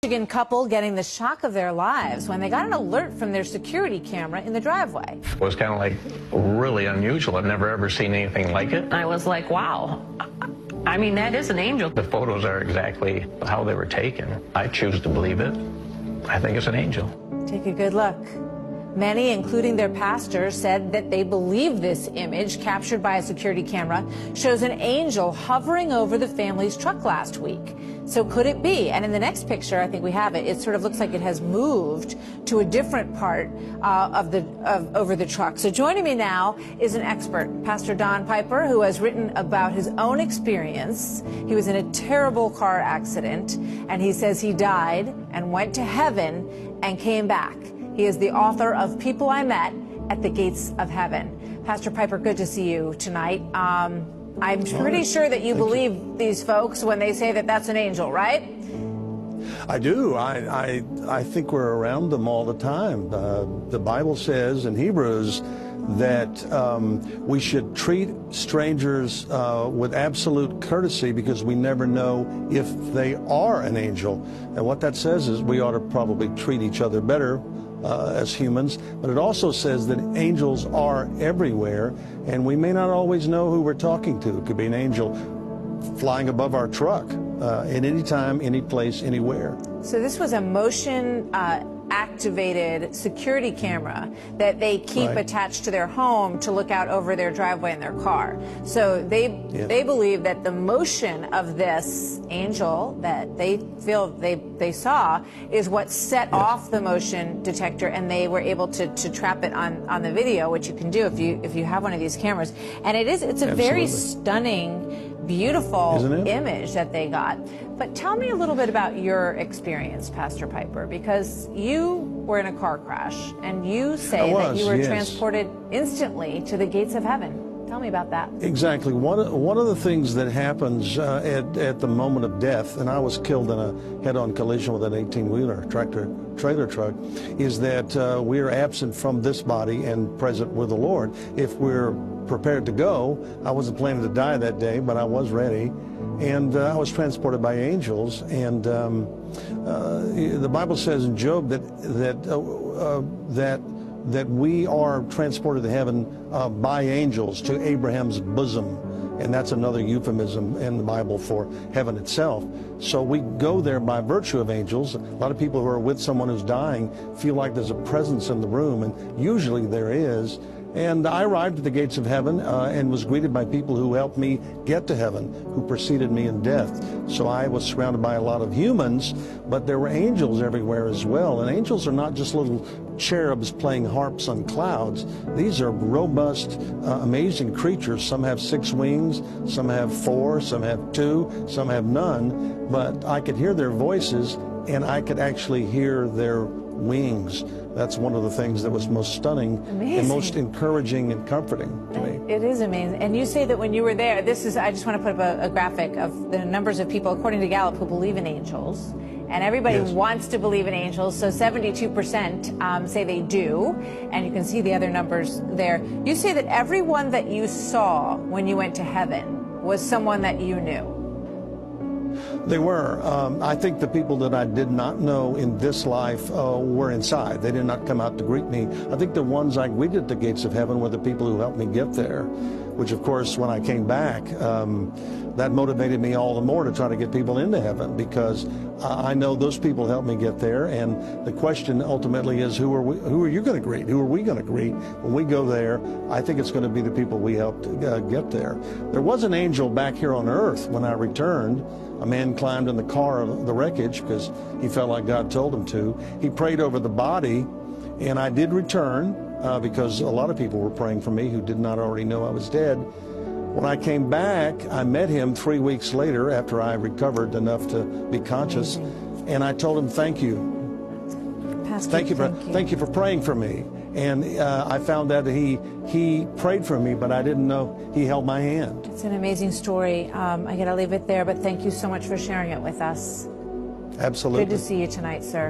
Michigan couple getting the shock of their lives when they got an alert from their security camera in the driveway. It was kind of like really unusual. I've never ever seen anything like it. I was like, wow. I mean, that is an angel. The photos are exactly how they were taken. I choose to believe it. I think it's an angel. Take a good look. Many, including their pastor, said that they believe this image, captured by a security camera, shows an angel hovering over the family's truck last week. So could it be? And in the next picture, I think we have it, it sort of looks like it has moved to a different part over the truck. So joining me now is an expert, Pastor Don Piper, who has written about his own experience. He was in a terrible car accident, and he says he died and went to heaven and came back. He is the author of People I Met at the Gates of Heaven. Pastor Piper, good to see you tonight. I'm pretty sure that you believe these folks when they say that that's an angel, right? I do. I think we're around them all the time. The Bible says in Hebrews that we should treat strangers with absolute courtesy because we never know if they are an angel. And what that says is we ought to probably treat each other better as humans, but it also says that angels are everywhere, and we may not always know who we're talking to. It could be an angel flying above our truck at any time, any place, anywhere. So this was a motion activated security camera that they keep attached to their home to look out over their driveway in their car. So they believe that the motion of this angel that they feel they saw is what set off the motion detector, and they were able to trap it on the video, which you can do if you have one of these cameras. And it's a very stunning, beautiful image that they got. But tell me a little bit about your experience, Pastor Piper, because you were in a car crash, and you say that you were transported instantly to the gates of heaven. Tell me about that. Exactly. One of the things that happens at the moment of death, and I was killed in a head-on collision with an 18-wheeler trailer truck, is that we are absent from this body and present with the Lord. If we're prepared to go, I wasn't planning to die that day, but I was ready, and I was transported by angels. And the Bible says in Job that we are transported to heaven by angels to Abraham's bosom, and that's another euphemism in the Bible for heaven itself. So we go there by virtue of angels. A lot of people who are with someone who's dying feel like there's a presence in the room, and usually there is. And I arrived at the gates of heaven and was greeted by people who helped me get to heaven, who preceded me in death. So I was surrounded by a lot of humans, but there were angels everywhere as well. And angels are not just little cherubs playing harps on clouds. These are robust, amazing creatures. Some have 6 wings, some have 4, some have 2, some have none. But I could hear their voices, and I could actually hear their wings. That's one of the things that was most stunning and most encouraging and comforting to me. It is amazing. And you say that when you were there, I just want to put up a graphic of the numbers of people, according to Gallup, who believe in angels. And everybody wants to believe in angels, so 72% say they do, and you can see the other numbers there. You say that everyone that you saw when you went to heaven was someone that you knew. They were. I think the people that I did not know in this life were inside. They did not come out to greet me. I think the ones I greeted at the gates of heaven were the people who helped me get there, which, of course, when I came back, that motivated me all the more to try to get people into heaven, because I know those people helped me get there. And the question ultimately is, who are you going to greet? Who are we going to greet when we go there? I think it's going to be the people we helped get there. There was an angel back here on earth when I returned. A man climbed in the car of the wreckage because he felt like God told him to. He prayed over the body, and I did return because a lot of people were praying for me who did not already know I was dead. When I came back, I met him 3 weeks later after I recovered enough to be conscious, and I told him, thank you. Pastor, thank you for praying for me. And I found that he prayed for me, but I didn't know he held my hand. It's an amazing story. I got to leave it there, but thank you so much for sharing it with us. Absolutely. Good to see you tonight, sir.